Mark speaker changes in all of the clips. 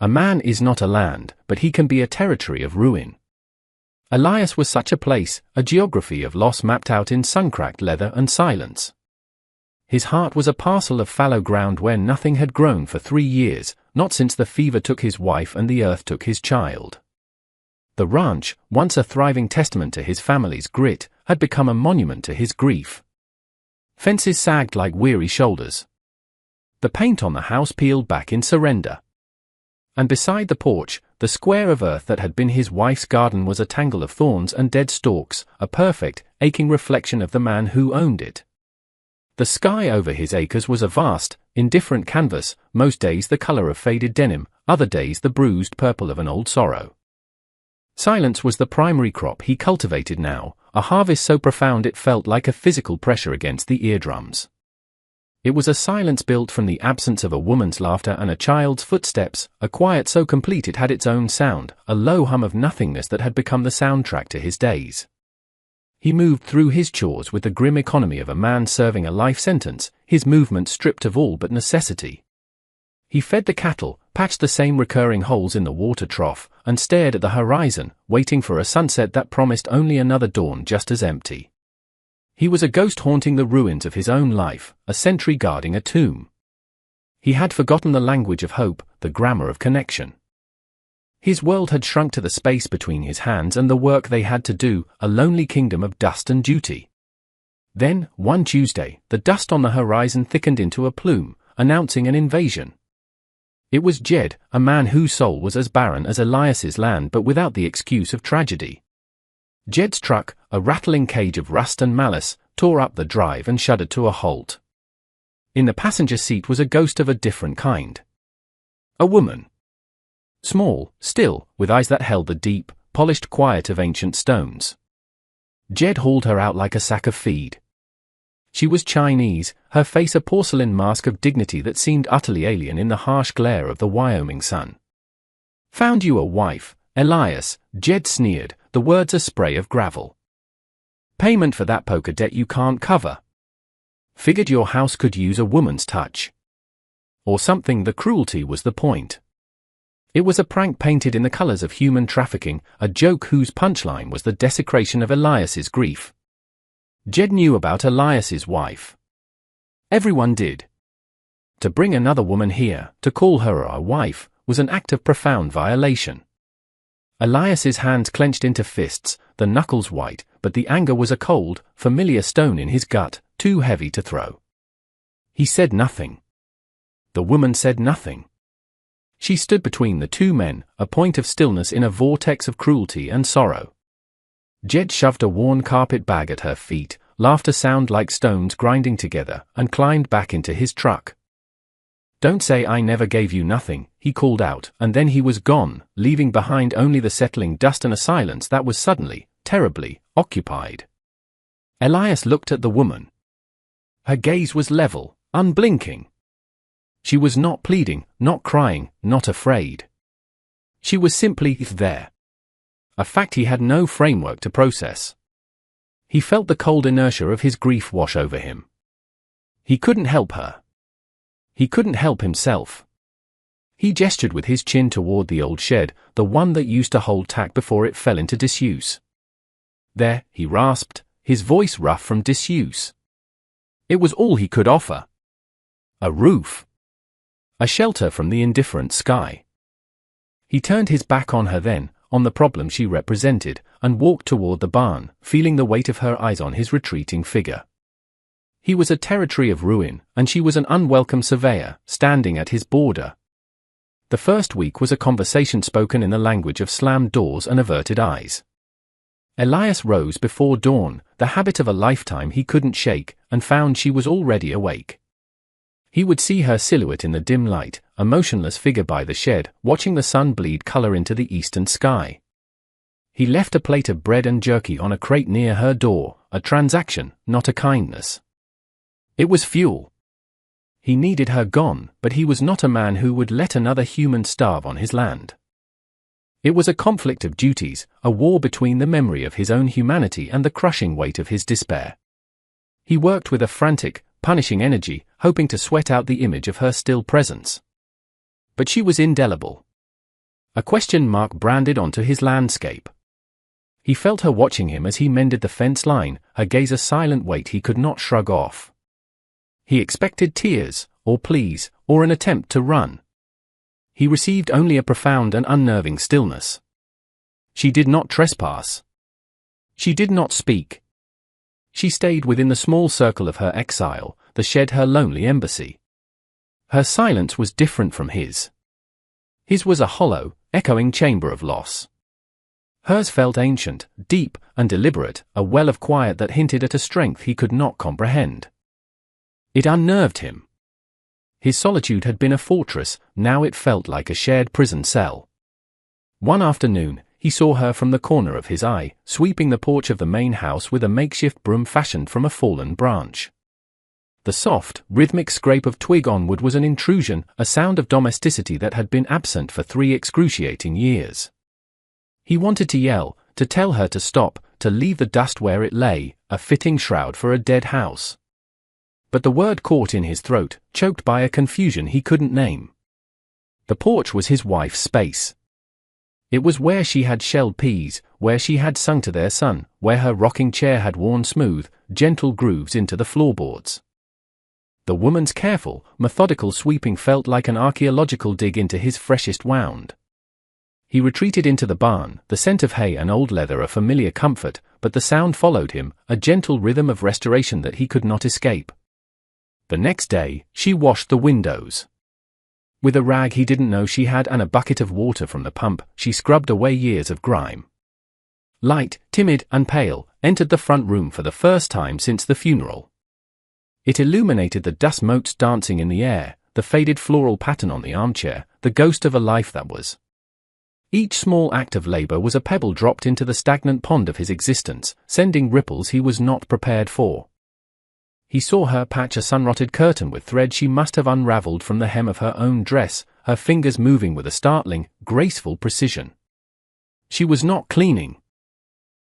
Speaker 1: A man is not a land, but he can be a territory of ruin. Elias was such a place, a geography of loss mapped out in sun-cracked leather and silence. His heart was a parcel of fallow ground where nothing had grown for 3 years, not since the fever took his wife and the earth took his child. The ranch, once a thriving testament to his family's grit, had become a monument to his grief. Fences sagged like weary shoulders. The paint on the house peeled back in surrender. And beside the porch, the square of earth that had been his wife's garden was a tangle of thorns and dead stalks, a perfect, aching reflection of the man who owned it. The sky over his acres was a vast, indifferent canvas, most days the color of faded denim, other days the bruised purple of an old sorrow. Silence was the primary crop he cultivated now, a harvest so profound it felt like a physical pressure against the eardrums. It was a silence built from the absence of a woman's laughter and a child's footsteps, a quiet so complete it had its own sound, a low hum of nothingness that had become the soundtrack to his days. He moved through his chores with the grim economy of a man serving a life sentence, his movements stripped of all but necessity. He fed the cattle, patched the same recurring holes in the water trough, and stared at the horizon, waiting for a sunset that promised only another dawn just as empty. He was a ghost haunting the ruins of his own life, a sentry guarding a tomb. He had forgotten the language of hope, the grammar of connection. His world had shrunk to the space between his hands and the work they had to do, a lonely kingdom of dust and duty. Then, one Tuesday, the dust on the horizon thickened into a plume, announcing an invasion. It was Jed, a man whose soul was as barren as Elias's land but without the excuse of tragedy. Jed's truck, a rattling cage of rust and malice, tore up the drive and shuddered to a halt. In the passenger seat was a ghost of a different kind. A woman. Small, still, with eyes that held the deep, polished quiet of ancient stones. Jed hauled her out like a sack of feed. She was Chinese, her face a porcelain mask of dignity that seemed utterly alien in the harsh glare of the Wyoming sun. "Found you a wife, Elias," Jed sneered, the words a spray of gravel. "Payment for that poker debt you can't cover. Figured your house could use a woman's touch. Or something." The cruelty was the point. It was a prank painted in the colors of human trafficking, a joke whose punchline was the desecration of Elias's grief. Jed knew about Elias's wife. Everyone did. To bring another woman here, to call her a wife, was an act of profound violation. Elias's hands clenched into fists, the knuckles white, but the anger was a cold, familiar stone in his gut, too heavy to throw. He said nothing. The woman said nothing. She stood between the two men, a point of stillness in a vortex of cruelty and sorrow. Jed shoved a worn carpet bag at her feet, laughed a sound like stones grinding together, and climbed back into his truck. "Don't say I never gave you nothing," he called out, and then he was gone, leaving behind only the settling dust and a silence that was suddenly, terribly, occupied. Elias looked at the woman. Her gaze was level, unblinking. She was not pleading, not crying, not afraid. She was simply there. A fact he had no framework to process. He felt the cold inertia of his grief wash over him. He couldn't help her. He couldn't help himself. He gestured with his chin toward the old shed, the one that used to hold tack before it fell into disuse. "There," he rasped, his voice rough from disuse. It was all he could offer. A roof. A shelter from the indifferent sky. He turned his back on her then, on the problem she represented, and walked toward the barn, feeling the weight of her eyes on his retreating figure. He was a territory of ruin, and she was an unwelcome surveyor, standing at his border. The first week was a conversation spoken in the language of slammed doors and averted eyes. Elias rose before dawn, the habit of a lifetime he couldn't shake, and found she was already awake. He would see her silhouette in the dim light, a motionless figure by the shed, watching the sun bleed color into the eastern sky. He left a plate of bread and jerky on a crate near her door, a transaction, not a kindness. It was fuel. He needed her gone, but he was not a man who would let another human starve on his land. It was a conflict of duties, a war between the memory of his own humanity and the crushing weight of his despair. He worked with a frantic, punishing energy, hoping to sweat out the image of her still presence. But she was indelible. a question mark branded onto his landscape. He felt her watching him as he mended the fence line, her gaze a silent weight he could not shrug off. He expected tears, or pleas, or an attempt to run. He received only a profound and unnerving stillness. She did not trespass. She did not speak. She stayed within the small circle of her exile, the shed her lonely embassy. Her silence was different from his. His was a hollow, echoing chamber of loss. Hers felt ancient, deep, and deliberate, a well of quiet that hinted at a strength he could not comprehend. It unnerved him. His solitude had been a fortress, now it felt like a shared prison cell. One afternoon, he saw her from the corner of his eye, sweeping the porch of the main house with a makeshift broom fashioned from a fallen branch. The soft, rhythmic scrape of twig on wood was an intrusion, a sound of domesticity that had been absent for 3 excruciating years. He wanted to yell, to tell her to stop, to leave the dust where it lay, a fitting shroud for a dead house. But the word caught in his throat, choked by a confusion he couldn't name. The porch was his wife's space. It was where she had shelled peas, where she had sung to their son, where her rocking chair had worn smooth, gentle grooves into the floorboards. The woman's careful, methodical sweeping felt like an archaeological dig into his freshest wound. He retreated into the barn, the scent of hay and old leather a familiar comfort, but the sound followed him, a gentle rhythm of restoration that he could not escape. The next day, she washed the windows. With a rag he didn't know she had and a bucket of water from the pump, she scrubbed away years of grime. Light, timid, and pale, entered the front room for the first time since the funeral. It illuminated the dust motes dancing in the air, the faded floral pattern on the armchair, the ghost of a life that was. Each small act of labor was a pebble dropped into the stagnant pond of his existence, sending ripples he was not prepared for. He saw her patch a sun-rotted curtain with thread she must have unraveled from the hem of her own dress, her fingers moving with a startling, graceful precision. She was not cleaning.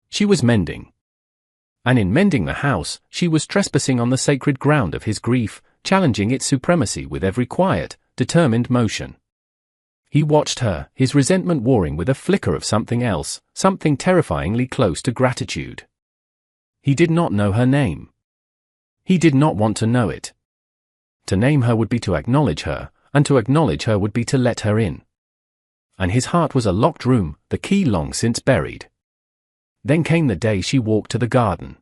Speaker 1: She was mending. And in mending the house, she was trespassing on the sacred ground of his grief, challenging its supremacy with every quiet, determined motion. He watched her, his resentment warring with a flicker of something else, something terrifyingly close to gratitude. He did not know her name. He did not want to know it. To name her would be to acknowledge her, and to acknowledge her would be to let her in. And his heart was a locked room, the key long since buried. Then came the day she walked to the garden.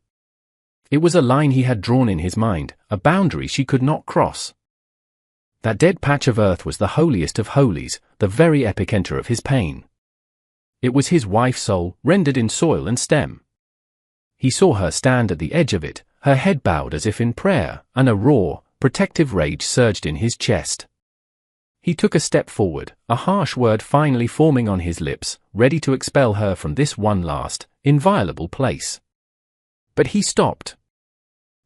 Speaker 1: It was a line he had drawn in his mind, a boundary she could not cross. That dead patch of earth was the holiest of holies, the very epicenter of his pain. It was his wife's soul, rendered in soil and stem. He saw her stand at the edge of it, her head bowed as if in prayer, and a raw, protective rage surged in his chest. He took a step forward, a harsh word finally forming on his lips, ready to expel her from this one last, inviolable place. But he stopped.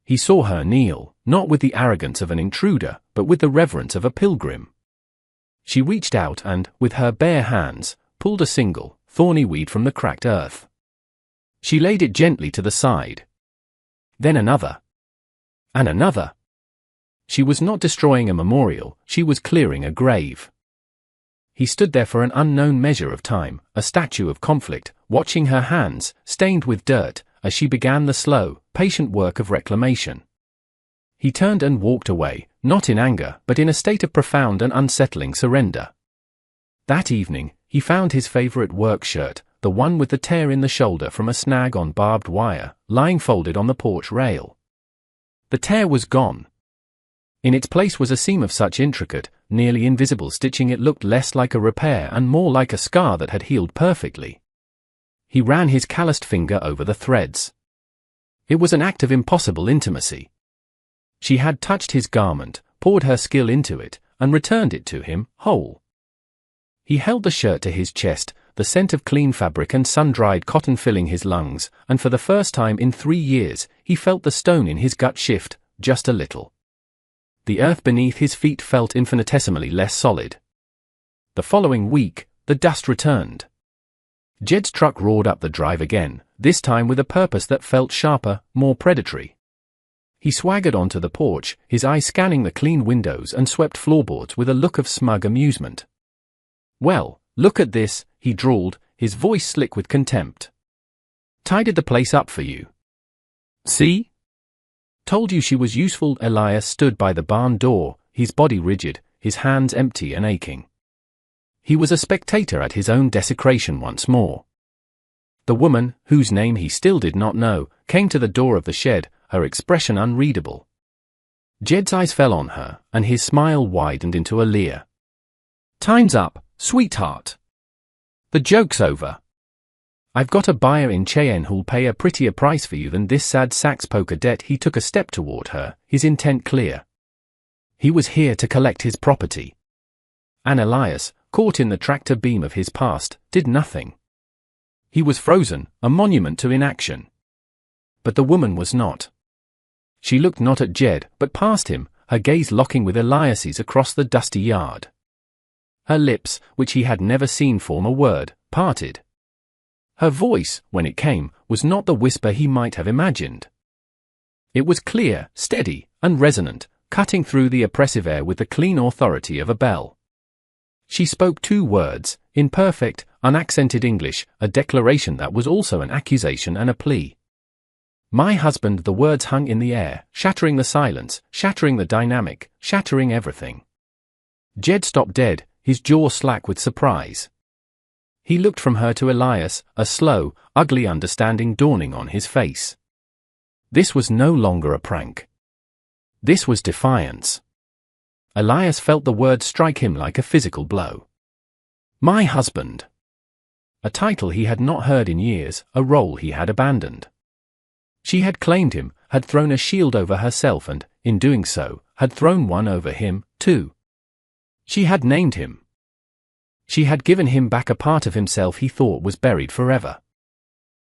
Speaker 1: He saw her kneel, not with the arrogance of an intruder, but with the reverence of a pilgrim. She reached out and, with her bare hands, pulled a single, thorny weed from the cracked earth. She laid it gently to the side. Then another. And another. She was not destroying a memorial, she was clearing a grave. He stood there for an unknown measure of time, a statue of conflict, watching her hands, stained with dirt, as she began the slow, patient work of reclamation. He turned and walked away, not in anger, but in a state of profound and unsettling surrender. That evening, he found his favorite work shirt, the one with the tear in the shoulder from a snag on barbed wire, lying folded on the porch rail. The tear was gone. In its place was a seam of such intricate, nearly invisible stitching it looked less like a repair and more like a scar that had healed perfectly. He ran his calloused finger over the threads. It was an act of impossible intimacy. She had touched his garment, poured her skill into it, and returned it to him, whole. He held the shirt to his chest, the scent of clean fabric and sun-dried cotton filling his lungs, and for the first time in 3 years, he felt the stone in his gut shift, just a little. The earth beneath his feet felt infinitesimally less solid. The following week, the dust returned. Jed's truck roared up the drive again, this time with a purpose that felt sharper, more predatory. He swaggered onto the porch, his eyes scanning the clean windows and swept floorboards with a look of smug amusement. Well, "Look at this," he drawled, his voice slick with contempt. "Tidied the place up for you. See? Told you she was useful." Elias stood by the barn door, his body rigid, his hands empty and aching. He was a spectator at his own desecration once more. The woman, whose name he still did not know, came to the door of the shed, her expression unreadable. Jed's eyes fell on her, and his smile widened into a leer. "Time's up, sweetheart. The joke's over. I've got a buyer in Cheyenne who'll pay a prettier price for you than this sad sax poker debt." He took a step toward her, his intent clear. He was here to collect his property. And Elias, caught in the tractor beam of his past, did nothing. He was frozen, a monument to inaction. But the woman was not. She looked not at Jed, but past him, her gaze locking with Elias's across the dusty yard. Her lips, which he had never seen form a word, parted. Her voice, when it came, was not the whisper he might have imagined. It was clear, steady, and resonant, cutting through the oppressive air with the clean authority of a bell. She spoke 2 words, in perfect, unaccented English, a declaration that was also an accusation and a plea. "My husband." The words hung in the air, shattering the silence, shattering the dynamic, shattering everything. Jed stopped dead, his jaw slack with surprise. He looked from her to Elias, a slow, ugly understanding dawning on his face. This was no longer a prank. This was defiance. Elias felt the word strike him like a physical blow. My husband. A title he had not heard in years, a role he had abandoned. She had claimed him, had thrown a shield over herself and, in doing so, had thrown one over him, too. She had named him. She had given him back a part of himself he thought was buried forever.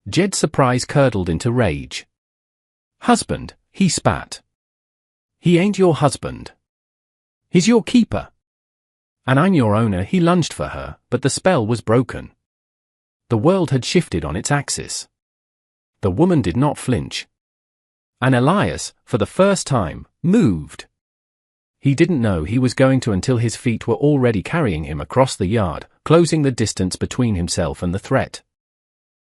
Speaker 1: Jed's surprise curdled into rage. "Husband," he spat. "He ain't your husband. He's your keeper. And I'm your owner." He lunged for her, but the spell was broken. The world had shifted on its axis. The woman did not flinch. And Elias, for the first time, moved. He didn't know he was going to until his feet were already carrying him across the yard, closing the distance between himself and the threat.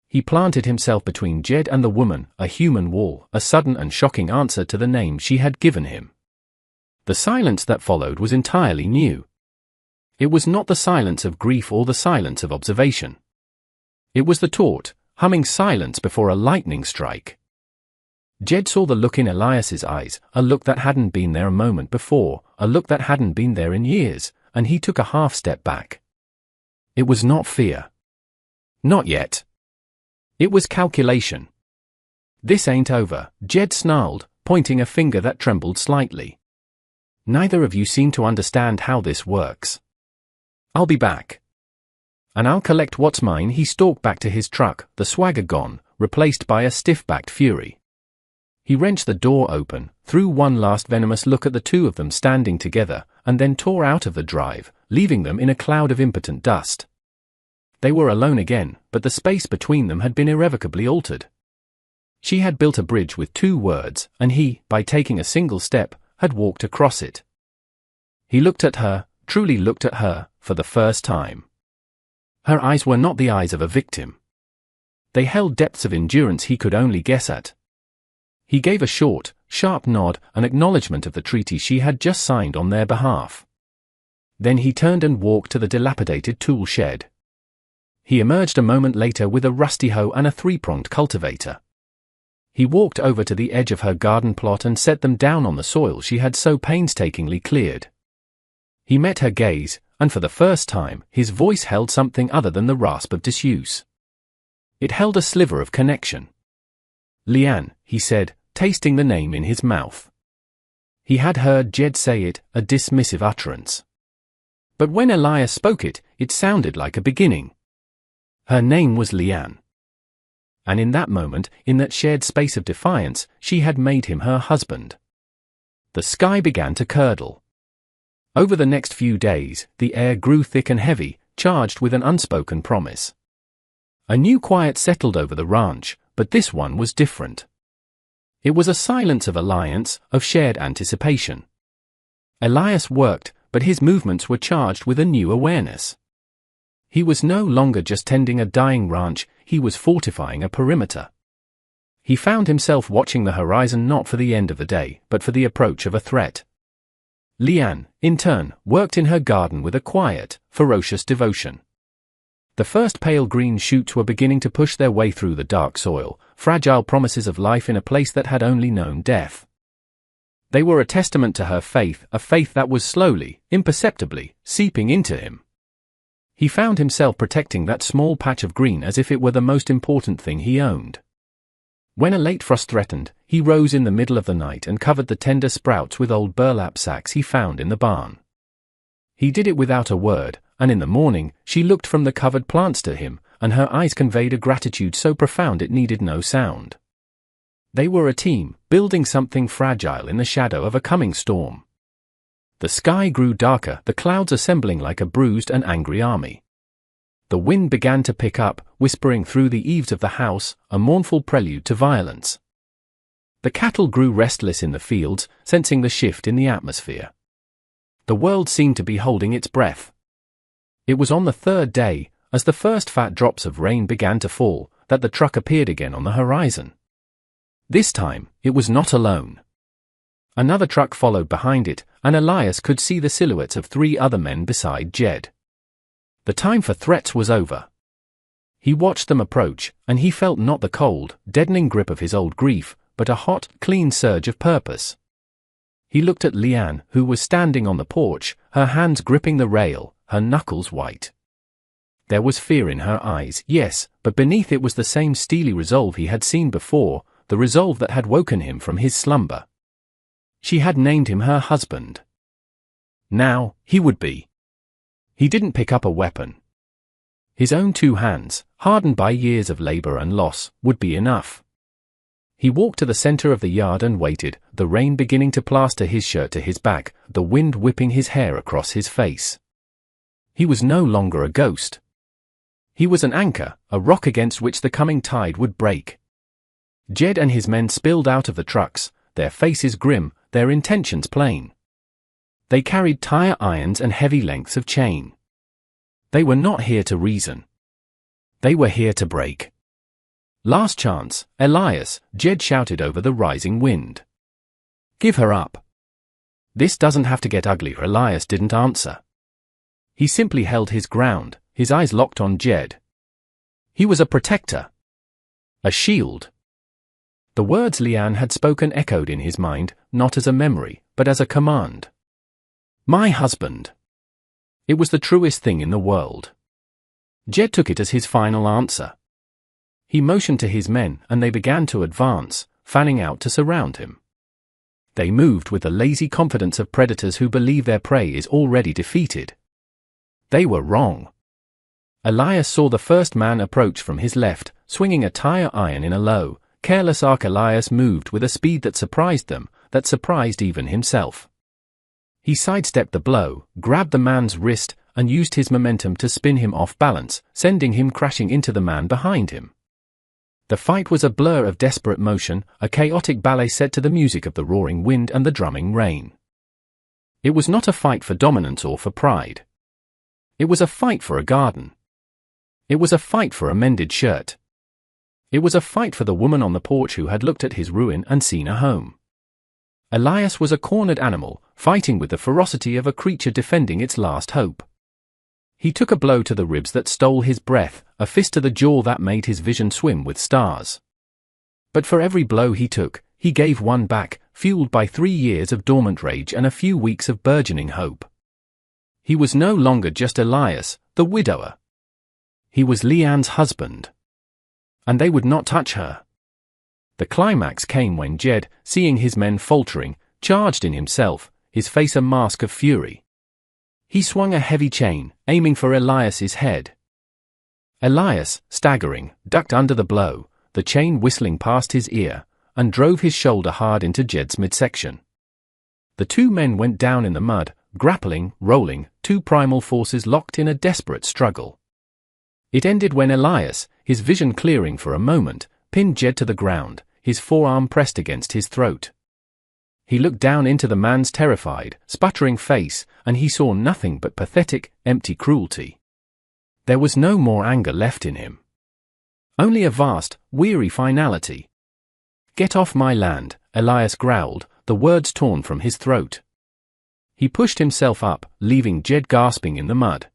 Speaker 1: He planted himself between Jed and the woman, a human wall, a sudden and shocking answer to the name she had given him. The silence that followed was entirely new. It was not the silence of grief or the silence of observation. It was the taut, humming silence before a lightning strike. Jed saw the look in Elias's eyes, a look that hadn't been there a moment before, a look that hadn't been there in years, and he took a half step back. It was not fear. Not yet. It was calculation. "This ain't over," Jed snarled, pointing a finger that trembled slightly. "Neither of you seem to understand how this works. I'll be back. And I'll collect what's mine." He stalked back to his truck, the swagger gone, replaced by a stiff-backed fury. He wrenched the door open, threw one last venomous look at the two of them standing together, and then tore out of the drive, leaving them in a cloud of impotent dust. They were alone again, but the space between them had been irrevocably altered. She had built a bridge with 2 words, and he, by taking a single step, had walked across it. He looked at her, truly looked at her, for the first time. Her eyes were not the eyes of a victim. They held depths of endurance he could only guess at. He gave a short, sharp nod, an acknowledgement of the treaty she had just signed on their behalf. Then he turned and walked to the dilapidated tool shed. He emerged a moment later with a rusty hoe and a 3-pronged cultivator. He walked over to the edge of her garden plot and set them down on the soil she had so painstakingly cleared. He met her gaze, and for the first time, his voice held something other than the rasp of disuse. It held a sliver of connection. "Leanne," he said, tasting the name in his mouth. He had heard Jed say it, a dismissive utterance. But when Elias spoke it, it sounded like a beginning. Her name was Leanne. And in that moment, in that shared space of defiance, she had made him her husband. The sky began to curdle. Over the next few days, the air grew thick and heavy, charged with an unspoken promise. A new quiet settled over the ranch, but this one was different. It was a silence of alliance, of shared anticipation. Elias worked, but his movements were charged with a new awareness. He was no longer just tending a dying ranch, he was fortifying a perimeter. He found himself watching the horizon not for the end of the day, but for the approach of a threat. Lian, in turn, worked in her garden with a quiet, ferocious devotion. The first pale green shoots were beginning to push their way through the dark soil, fragile promises of life in a place that had only known death. They were a testament to her faith, a faith that was slowly, imperceptibly, seeping into him. He found himself protecting that small patch of green as if it were the most important thing he owned. When a late frost threatened, he rose in the middle of the night and covered the tender sprouts with old burlap sacks he found in the barn. He did it without a word, and in the morning, she looked from the covered plants to him, and her eyes conveyed a gratitude so profound it needed no sound. They were a team, building something fragile in the shadow of a coming storm. The sky grew darker, the clouds assembling like a bruised and angry army. The wind began to pick up, whispering through the eaves of the house, a mournful prelude to violence. The cattle grew restless in the fields, sensing the shift in the atmosphere. The world seemed to be holding its breath. It was on the third day, as the first fat drops of rain began to fall, that the truck appeared again on the horizon. This time, it was not alone. Another truck followed behind it, and Elias could see the silhouettes of 3 other men beside Jed. The time for threats was over. He watched them approach, and he felt not the cold, deadening grip of his old grief, but a hot, clean surge of purpose. He looked at Lian, who was standing on the porch, her hands gripping the rail, her knuckles white. There was fear in her eyes, yes, but beneath it was the same steely resolve he had seen before, the resolve that had woken him from his slumber. She had named him her husband. Now, he would be. He didn't pick up a weapon. His own 2 hands, hardened by years of labor and loss, would be enough. He walked to the center of the yard and waited, the rain beginning to plaster his shirt to his back, the wind whipping his hair across his face. He was no longer a ghost. He was an anchor, a rock against which the coming tide would break. Jed and his men spilled out of the trucks, their faces grim, their intentions plain. They carried tire irons and heavy lengths of chain. They were not here to reason. They were here to break. Last chance, Elias, Jed shouted over the rising wind. Give her up. This doesn't have to get ugly. Elias didn't answer. He simply held his ground, his eyes locked on Jed. He was a protector. A shield. The words Lian had spoken echoed in his mind, not as a memory, but as a command. My husband. It was the truest thing in the world. Jed took it as his final answer. He motioned to his men, and they began to advance, fanning out to surround him. They moved with the lazy confidence of predators who believe their prey is already defeated. They were wrong. Elias saw the first man approach from his left, swinging a tire iron in a low, careless arc. Elias moved with a speed that surprised them, that surprised even himself. He sidestepped the blow, grabbed the man's wrist, and used his momentum to spin him off balance, sending him crashing into the man behind him. The fight was a blur of desperate motion, a chaotic ballet set to the music of the roaring wind and the drumming rain. It was not a fight for dominance or for pride. It was a fight for a garden. It was a fight for a mended shirt. It was a fight for the woman on the porch who had looked at his ruin and seen a home. Elias was a cornered animal, fighting with the ferocity of a creature defending its last hope. He took a blow to the ribs that stole his breath, a fist to the jaw that made his vision swim with stars. But for every blow he took, he gave one back, fueled by 3 years of dormant rage and a few weeks of burgeoning hope. He was no longer just Elias, the widower. He was Lian's husband. And they would not touch her. The climax came when Jed, seeing his men faltering, charged in himself, his face a mask of fury. He swung a heavy chain, aiming for Elias's head. Elias, staggering, ducked under the blow, the chain whistling past his ear, and drove his shoulder hard into Jed's midsection. The 2 men went down in the mud, grappling, rolling, 2 primal forces locked in a desperate struggle. It ended when Elias, his vision clearing for a moment, pinned Jed to the ground, his forearm pressed against his throat. He looked down into the man's terrified, sputtering face, and he saw nothing but pathetic, empty cruelty. There was no more anger left in him. Only a vast, weary finality. "Get off my land," Elias growled, the words torn from his throat. He pushed himself up, leaving Jed gasping in the mud.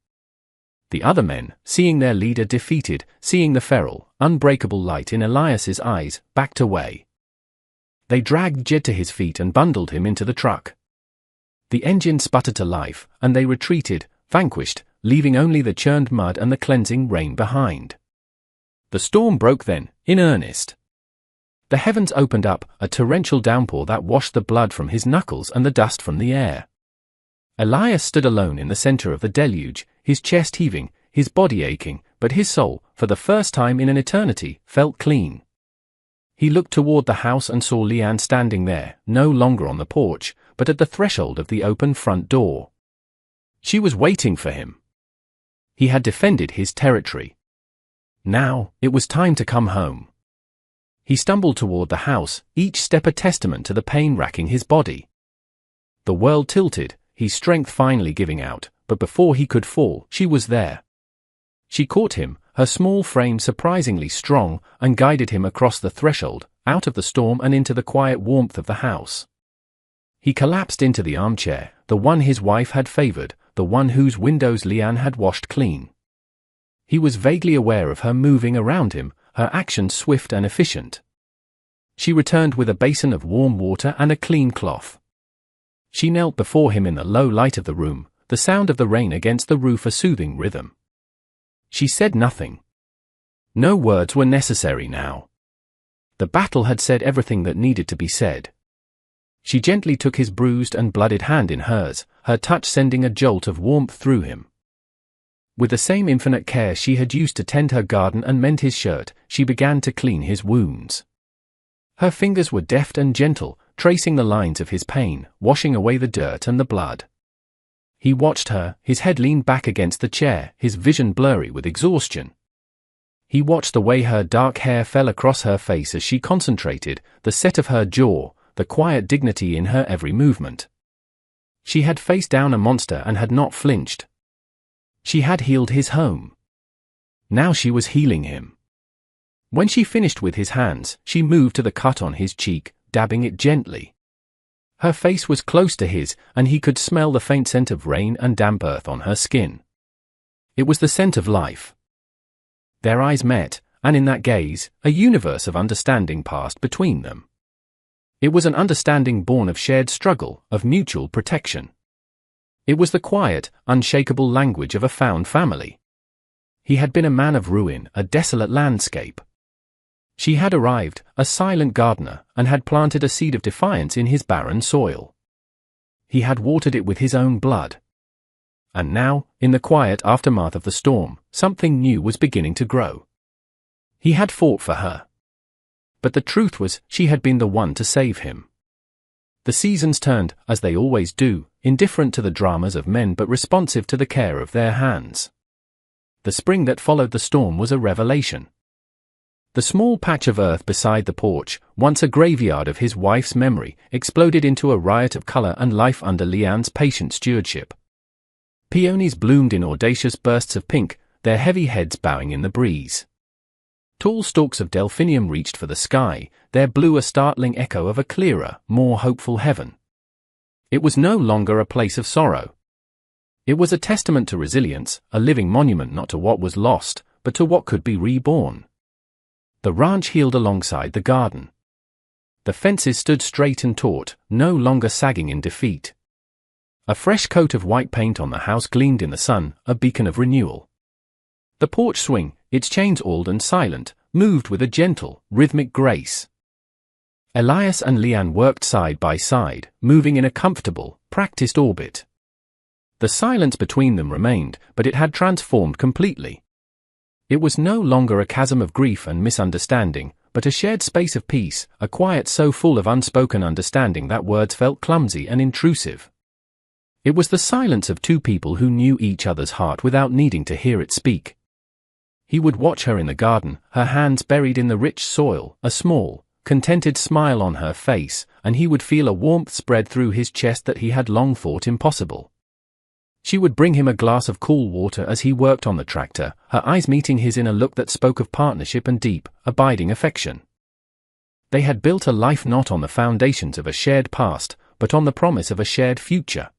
Speaker 1: The other men, seeing their leader defeated, seeing the feral, unbreakable light in Elias's eyes, backed away. They dragged Jed to his feet and bundled him into the truck. The engine sputtered to life, and they retreated, vanquished, leaving only the churned mud and the cleansing rain behind. The storm broke then, in earnest. The heavens opened up, a torrential downpour that washed the blood from his knuckles and the dust from the air. Elias stood alone in the center of the deluge, his chest heaving, his body aching, but his soul, for the first time in an eternity, felt clean. He looked toward the house and saw Leanne standing there, no longer on the porch, but at the threshold of the open front door. She was waiting for him. He had defended his territory. Now, it was time to come home. He stumbled toward the house, each step a testament to the pain racking his body. The world tilted, his strength finally giving out, but before he could fall, she was there. She caught him, her small frame surprisingly strong, and guided him across the threshold, out of the storm and into the quiet warmth of the house. He collapsed into the armchair, the one his wife had favored, the one whose windows Leanne had washed clean. He was vaguely aware of her moving around him, her actions swift and efficient. She returned with a basin of warm water and a clean cloth. She knelt before him in the low light of the room, the sound of the rain against the roof a soothing rhythm. She said nothing. No words were necessary now. The battle had said everything that needed to be said. She gently took his bruised and blooded hand in hers, her touch sending a jolt of warmth through him. With the same infinite care she had used to tend her garden and mend his shirt, she began to clean his wounds. Her fingers were deft and gentle, tracing the lines of his pain, washing away the dirt and the blood. He watched her, his head leaned back against the chair, his vision blurry with exhaustion. He watched the way her dark hair fell across her face as she concentrated, the set of her jaw, the quiet dignity in her every movement. She had faced down a monster and had not flinched. She had healed his home. Now she was healing him. When she finished with his hands, she moved to the cut on his cheek, dabbing it gently. Her face was close to his, and he could smell the faint scent of rain and damp earth on her skin. It was the scent of life. Their eyes met, and in that gaze, a universe of understanding passed between them. It was an understanding born of shared struggle, of mutual protection. It was the quiet, unshakable language of a found family. He had been a man of ruin, a desolate landscape. She had arrived, a silent gardener, and had planted a seed of defiance in his barren soil. He had watered it with his own blood. And now, in the quiet aftermath of the storm, something new was beginning to grow. He had fought for her. But the truth was, she had been the one to save him. The seasons turned, as they always do, indifferent to the dramas of men but responsive to the care of their hands. The spring that followed the storm was a revelation. The small patch of earth beside the porch, once a graveyard of his wife's memory, exploded into a riot of color and life under Leanne's patient stewardship. Peonies bloomed in audacious bursts of pink, their heavy heads bowing in the breeze. Tall stalks of delphinium reached for the sky, their blue a startling echo of a clearer, more hopeful heaven. It was no longer a place of sorrow. It was a testament to resilience, a living monument not to what was lost, but to what could be reborn. The ranch healed alongside the garden. The fences stood straight and taut, no longer sagging in defeat. A fresh coat of white paint on the house gleamed in the sun, a beacon of renewal. The porch swing, its chains oiled and silent, moved with a gentle, rhythmic grace. Elias and Leanne worked side by side, moving in a comfortable, practiced orbit. The silence between them remained, but it had transformed completely. It was no longer a chasm of grief and misunderstanding, but a shared space of peace, a quiet so full of unspoken understanding that words felt clumsy and intrusive. It was the silence of two people who knew each other's heart without needing to hear it speak. He would watch her in the garden, her hands buried in the rich soil, a small, contented smile on her face, and he would feel a warmth spread through his chest that he had long thought impossible. She would bring him a glass of cool water as he worked on the tractor, her eyes meeting his in a look that spoke of partnership and deep, abiding affection. They had built a life not on the foundations of a shared past, but on the promise of a shared future.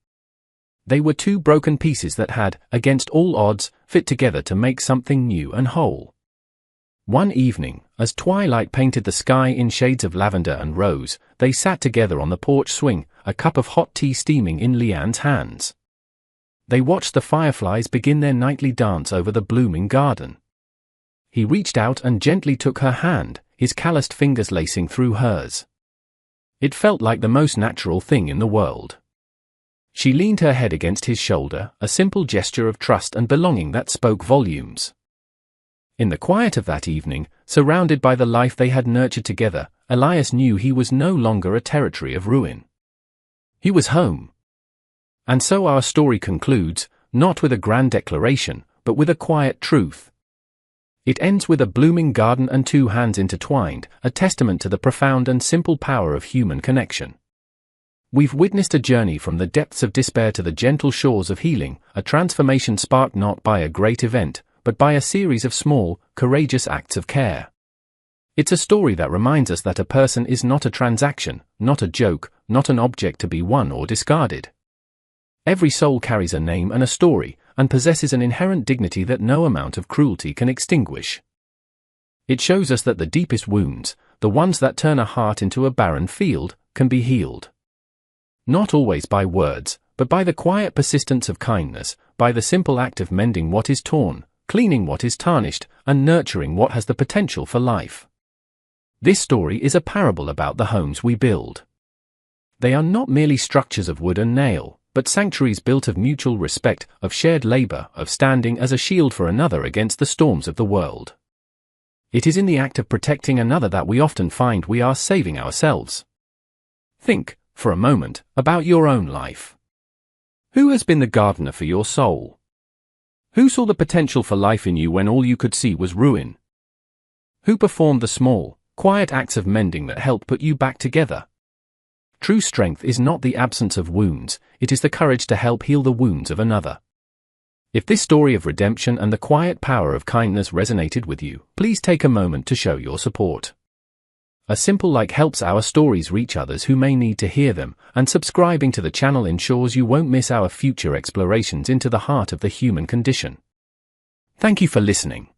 Speaker 1: They were two broken pieces that had, against all odds, fit together to make something new and whole. One evening, as twilight painted the sky in shades of lavender and rose, they sat together on the porch swing, a cup of hot tea steaming in Leanne's hands. They watched the fireflies begin their nightly dance over the blooming garden. He reached out and gently took her hand, his calloused fingers lacing through hers. It felt like the most natural thing in the world. She leaned her head against his shoulder, a simple gesture of trust and belonging that spoke volumes. In the quiet of that evening, surrounded by the life they had nurtured together, Elias knew he was no longer a territory of ruin. He was home. And so our story concludes, not with a grand declaration, but with a quiet truth. It ends with a blooming garden and two hands intertwined, a testament to the profound and simple power of human connection. We've witnessed a journey from the depths of despair to the gentle shores of healing, a transformation sparked not by a great event, but by a series of small, courageous acts of care. It's a story that reminds us that a person is not a transaction, not a joke, not an object to be won or discarded. Every soul carries a name and a story, and possesses an inherent dignity that no amount of cruelty can extinguish. It shows us that the deepest wounds, the ones that turn a heart into a barren field, can be healed. Not always by words, but by the quiet persistence of kindness, by the simple act of mending what is torn, cleaning what is tarnished, and nurturing what has the potential for life. This story is a parable about the homes we build. They are not merely structures of wood and nail, but sanctuaries built of mutual respect, of shared labor, of standing as a shield for another against the storms of the world. It is in the act of protecting another that we often find we are saving ourselves. Think, for a moment, about your own life. Who has been the gardener for your soul? Who saw the potential for life in you when all you could see was ruin? Who performed the small, quiet acts of mending that helped put you back together? True strength is not the absence of wounds, it is the courage to help heal the wounds of another. If this story of redemption and the quiet power of kindness resonated with you, please take a moment to show your support. A simple like helps our stories reach others who may need to hear them, and subscribing to the channel ensures you won't miss our future explorations into the heart of the human condition. Thank you for listening.